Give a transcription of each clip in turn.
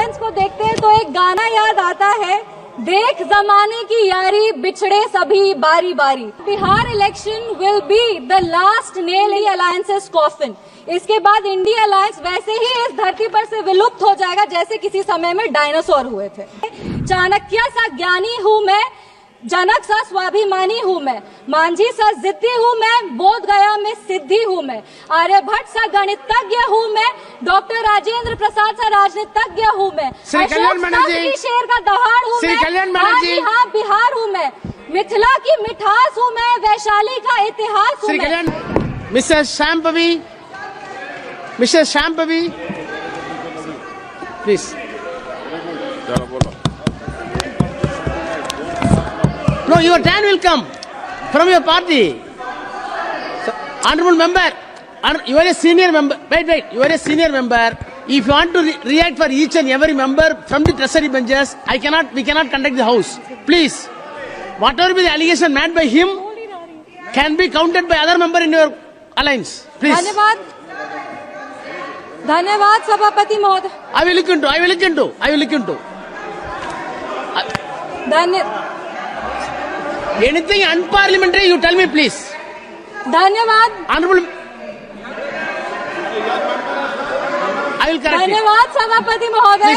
Alliance को देखते हैं तो एक गाना याद आता है, देख जमाने की यारी बिछड़े सभी बारी बारी। Bihar election will be the last nail in alliances coffin. इसके बाद इंडिया अलायंस वैसे ही इस धरती पर से विलुप्त हो जाएगा जैसे किसी समय में डायनासोर हुए थे। चाणक्य सा ज्ञानी हूँ मैं, जनक सा स्वाभिमानी हूँ मैं, मांझी सा जिद्दी हूँ मैं, बोध गया में सिद्धि हूँ मैं, आर्यभट्ट सा गणितज्ञ हूँ मैं, डॉक्टर राजेंद्र प्रसाद सा राजनीतिज्ञ हूँ मैं, अशोक शेर का दहाड़ हूँ मैं, हाँ बिहार हूँ मैं, मिथिला की मिठास हूँ मैं, वैशाली का इतिहास हूँ मैं। Mister Shambhavi please. No, your turn will come from your party. So, honorable member, you are a senior member. Wait, you are a senior member. If you want to react for each and every member from the treasury benches, we cannot conduct the house. Please, whatever be the allegation made by him can be counted by other member in your alliance. Please. धन्यवाद सभापति महोदय। I will look into. Anything unparliamentary, you tell me, please. धन्यवाद। Honorable, I will correct it. धन्यवाद सभापति महोदय।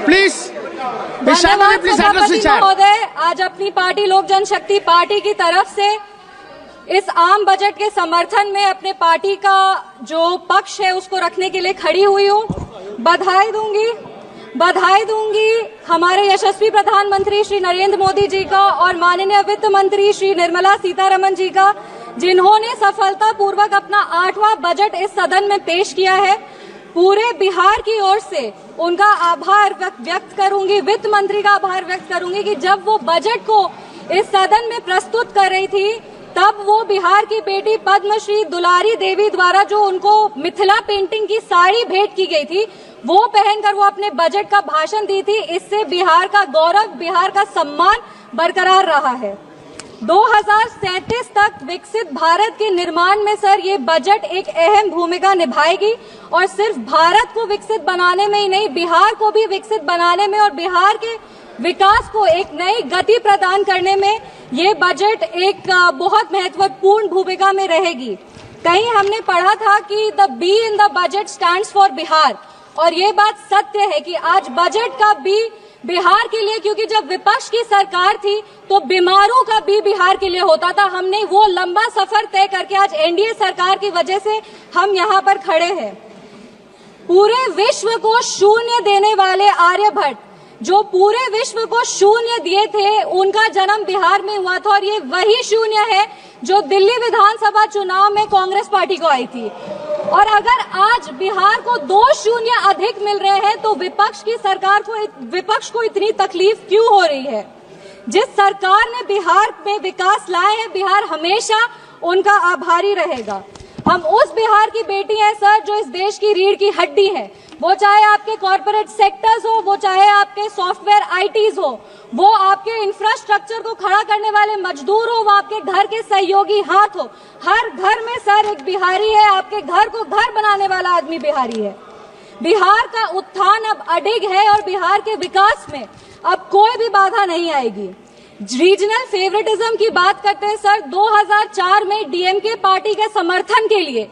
Please. धन्यवाद सभापति महोदय। आज अपनी पार्टी लोक जनशक्ति पार्टी की तरफ से इस आम बजट के समर्थन में अपने पार्टी का जो पक्ष है उसको रखने के लिए खड़ी हुई हूँ। बधाई दूंगी हमारे यशस्वी प्रधानमंत्री श्री नरेंद्र मोदी जी का और माननीय वित्त मंत्री श्री निर्मला सीतारमण जी का, जिन्होंने सफलतापूर्वक अपना 8वां बजट इस सदन में पेश किया है। पूरे बिहार की ओर से उनका आभार व्यक्त करूंगी, वित्त मंत्री का आभार व्यक्त करूंगी कि जब वो बजट को इस सदन में प्रस्तुत कर रही थी तब वो बिहार की बेटी पद्मश्री दुलारी देवी द्वारा जो उनको मिथिला पेंटिंग की साड़ी भेंट की गई थी वो पहनकर वो अपने बजट का भाषण दी थी। इससे बिहार का गौरव, बिहार का सम्मान बरकरार रहा है। 2037 तक विकसित भारत के निर्माण में सर ये बजट एक अहम भूमिका निभाएगी और सिर्फ भारत को विकसित बनाने में ही नहीं, बिहार को भी विकसित बनाने में और बिहार के विकास को एक नई गति प्रदान करने में ये बजट एक बहुत महत्वपूर्ण भूमिका में रहेगी। कहीं हमने पढ़ा था कि the be in the budget stands for Bihar, और ये बात सत्य है कि आज बजट का बी बिहार के लिए, क्योंकि जब विपक्ष की सरकार थी तो बीमारों का बी बिहार के लिए होता था। हमने वो लंबा सफर तय करके आज एनडीए सरकार की वजह से हम यहाँ पर खड़े हैं। पूरे विश्व को शून्य देने वाले आर्यभट्ट, जो पूरे विश्व को शून्य दिए थे, उनका जन्म बिहार में हुआ था और ये वही शून्य है जो दिल्ली विधानसभा चुनाव में कांग्रेस पार्टी को आई थी। और अगर आज बिहार को 2 शून्य अधिक मिल रहे हैं तो विपक्ष को इतनी तकलीफ क्यों हो रही है? जिस सरकार ने बिहार में विकास लाए हैं, बिहार हमेशा उनका आभारी रहेगा। हम उस बिहार की बेटी हैं सर जो इस देश की रीढ़ की हड्डी है, वो चाहे आपके कॉर्पोरेट सेक्टर्स हो, वो चाहे आपके सॉफ्टवेयर आईटीज हो, वो आपके इंफ्रास्ट्रक्चर को खड़ा करने वाले मजदूर हो, वो आपके घर के सहयोगी हाथ हो। हर घर में सर एक बिहारी है, आपके घर को घर बनाने वाला आदमी बिहारी है। बिहार का उत्थान अब अडिग है और बिहार के विकास में अब कोई भी बाधा नहीं आएगी। रीजनल फेवरेटिज्म की बात करते हैं सर, 2004 में डीएमके पार्टी के समर्थन के लिए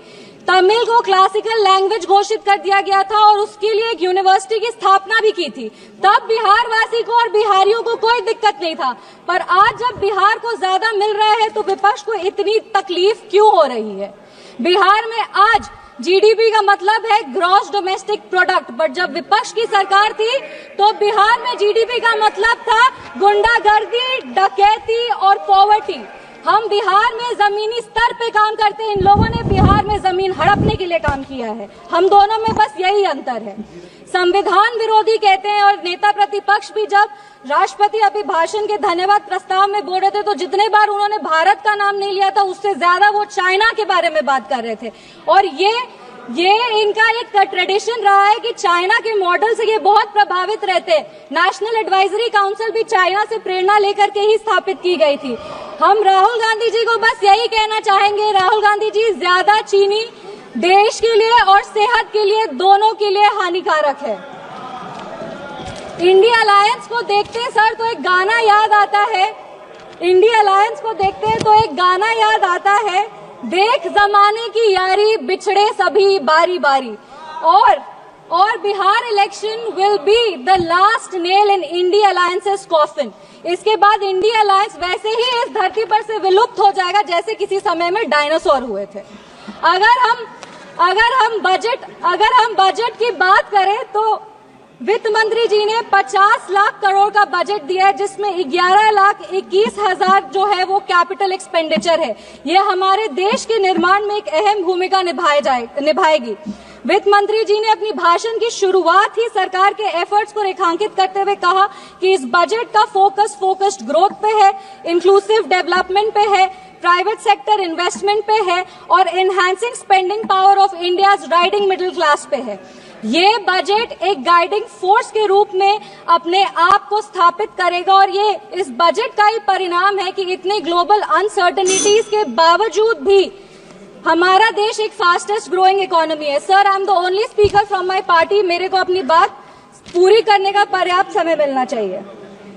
तमिल को क्लासिकल लैंग्वेज घोषित कर दिया गया था और उसके लिए एक यूनिवर्सिटी की स्थापना भी की थी। तब बिहार वासी को और बिहारियों को कोई दिक्कत नहीं था, पर आज जब बिहार को ज्यादा मिल रहा है तो विपक्ष को इतनी तकलीफ क्यों हो रही है? बिहार में आज जीडीपी का मतलब है ग्रॉस डोमेस्टिक प्रोडक्ट, बट जब विपक्ष की सरकार थी तो बिहार में जीडीपी का मतलब था गुंडागर्दी, डकैती और पॉवर्टी। हम बिहार में जमीनी स्तर पे काम करते हैं, इन लोगों ने बिहार में जमीन हड़पने के लिए काम किया है। हम दोनों में बस यही अंतर है। संविधान विरोधी कहते हैं और नेता प्रतिपक्ष भी जब राष्ट्रपति अभिभाषण के धन्यवाद प्रस्ताव में बोल रहे थे तो जितने बार उन्होंने भारत का नाम नहीं लिया था उससे ज्यादा वो चाइना के बारे में बात कर रहे थे। और ये इनका एक ट्रेडिशन रहा है कि चाइना के मॉडल से ये बहुत प्रभावित रहते। नेशनल एडवाइजरी काउंसिल भी चाइना से प्रेरणा लेकर के ही स्थापित की गई थी। हम राहुल गांधी जी को बस यही कहना चाहेंगे, राहुल गांधी जी ज्यादा चीनी देश के लिए और सेहत के लिए, दोनों के लिए हानिकारक है। इंडिया अलायंस को देखते हैं सर तो एक गाना याद आता है, इंडिया अलायंस को देखते हैं तो एक गाना याद आता है, देख जमाने की यारी बिछड़े सभी बारी बारी। और Bihar election will be the last nail in India alliances coffin. इसके बाद इंडिया अलायंस वैसे ही इस धरती पर से विलुप्त हो जाएगा जैसे किसी समय में डायनासोर हुए थे। अगर हम बजट की बात करें तो वित्त मंत्री जी ने 50 लाख करोड़ का बजट दिया है, जिसमें 11,21,000 जो है वो कैपिटल एक्सपेंडिचर है। ये हमारे देश के निर्माण में एक अहम भूमिका निभाएगी। वित्त मंत्री जी ने अपनी भाषण की शुरुआत ही सरकार के एफर्ट्स को रेखांकित करते हुए कहा कि इस बजट का फोकस्ड ग्रोथ पे है, इंक्लूसिव डेवलपमेंट पे है, प्राइवेट सेक्टर इन्वेस्टमेंट पे है और enhancing spending power of India's riding middle class पे है। ये बजट एक गाइडिंग फोर्स के रूप में अपने आप को स्थापित करेगा और ये इस बजट का ही परिणाम है कि इतनी ग्लोबल अनसर्टेनिटीज के बावजूद भी हमारा देश एक फास्टेस्ट ग्रोइंग इकोनॉमी है। Sir, I am the only speaker from my party, मेरे को अपनी बात पूरी करने का पर्याप्त समय मिलना चाहिए।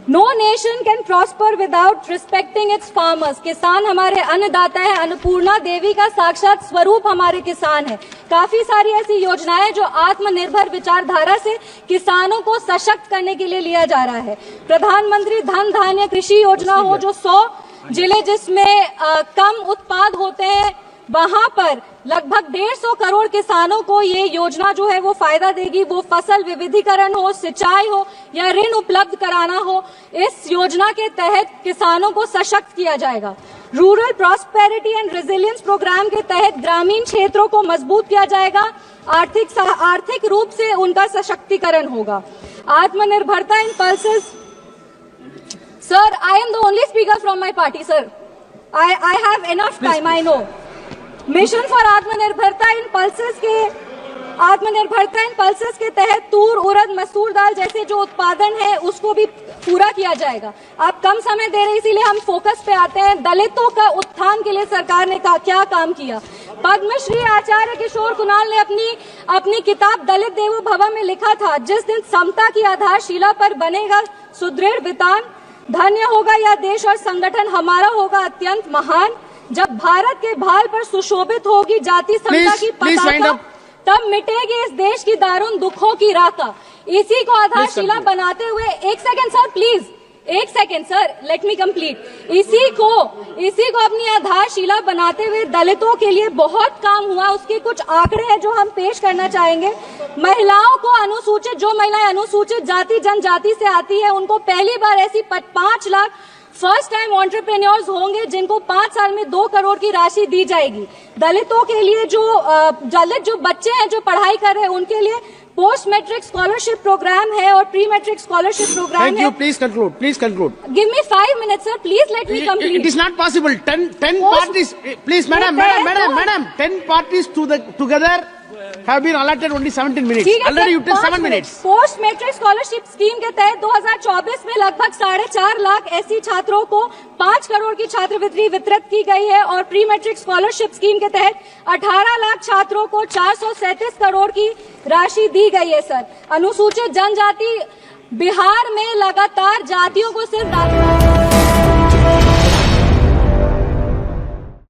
No nation can prosper without respecting its farmers. किसान हमारे अन्नदाता है, अन्नपूर्णा देवी का साक्षात स्वरूप हमारे किसान है। काफी सारी ऐसी योजनाएं जो आत्मनिर्भर विचारधारा से किसानों को सशक्त करने के लिए लिया जा रहा है। प्रधानमंत्री धन धान्य कृषि योजना हो, जो 100 जिले जिसमें कम उत्पाद होते हैं वहां पर लगभग 150 करोड़ किसानों को ये योजना जो है वो फायदा देगी। वो फसल विविधीकरण हो, सिंचाई हो या ऋण उपलब्ध कराना हो, इस योजना के तहत किसानों को सशक्त किया जाएगा। Rural prosperity and resilience programme के तहत ग्रामीण क्षेत्रों को मजबूत किया जाएगा, आर्थिक रूप से उनका सशक्तिकरण होगा। आत्मनिर्भरता in pulses. Sir, I am the only speaker from my party sir, I have enough time, I know. Mission for आत्मनिर्भरता इन पल्सेस के तहत तूर, उड़द, मसूर दाल जैसे जो उत्पादन है उसको भी पूरा किया जाएगा। आप कम समय दे रहे इसीलिए हम फोकस पे आते हैं। दलितों का उत्थान के लिए सरकार ने क्या काम किया। पद्मश्री आचार्य किशोर कुणाल ने अपनी किताब दलित देवो भव में लिखा था, जिस दिन समता की आधारशिला पर बनेगा सुदृढ़ वितान, धन्य होगा यह देश और संगठन हमारा होगा अत्यंत महान। जब भारत के भाल पर सुशोभित होगी जाति समता की पताका, तब मिटेगी इस देश की दारुण दुखों की राका। इसी को आधारशिला बनाते हुए, एक सेकंड सर प्लीज, एक second sir, let me complete. इसी को अपनी आधारशिला बनाते हुए दलितों के लिए बहुत काम हुआ। उसके कुछ आंकड़े हैं जो हम पेश करना चाहेंगे। महिलाओं को अनुसूचित, जो महिलाएं अनुसूचित जाति जनजाति से आती है, उनको पहली बार ऐसी 5 लाख फर्स्ट टाइम एंटरप्रेन्योर्स होंगे जिनको 5 साल में 2 करोड़ की राशि दी जाएगी। दलितों के लिए दलित जो बच्चे हैं जो पढ़ाई कर रहे हैं उनके लिए पोस्ट मैट्रिक स्कॉलरशिप प्रोग्राम है और प्री मैट्रिक स्कॉलरशिप प्रोग्राम है। Thank you. Please conclude. Give me 5 minutes, sir. Please let me complete. It is not possible. 10 parties. Please, madam. 10 parties together have been allotted only 17 minutes. Already you took 7 minutes. Post matric scholarship scheme के तहत 2024 में लगभग 4.5 लाख ऐसी छात्रों को 5 करोड़ की छात्रवृत्ति वितरित की गई है और प्री मैट्रिक स्कॉलरशिप स्कीम के तहत 18 लाख छात्रों को 437 करोड़ की राशि दी गई है। सर, अनुसूचित जनजाति बिहार में लगातार जातियों को सिर्फ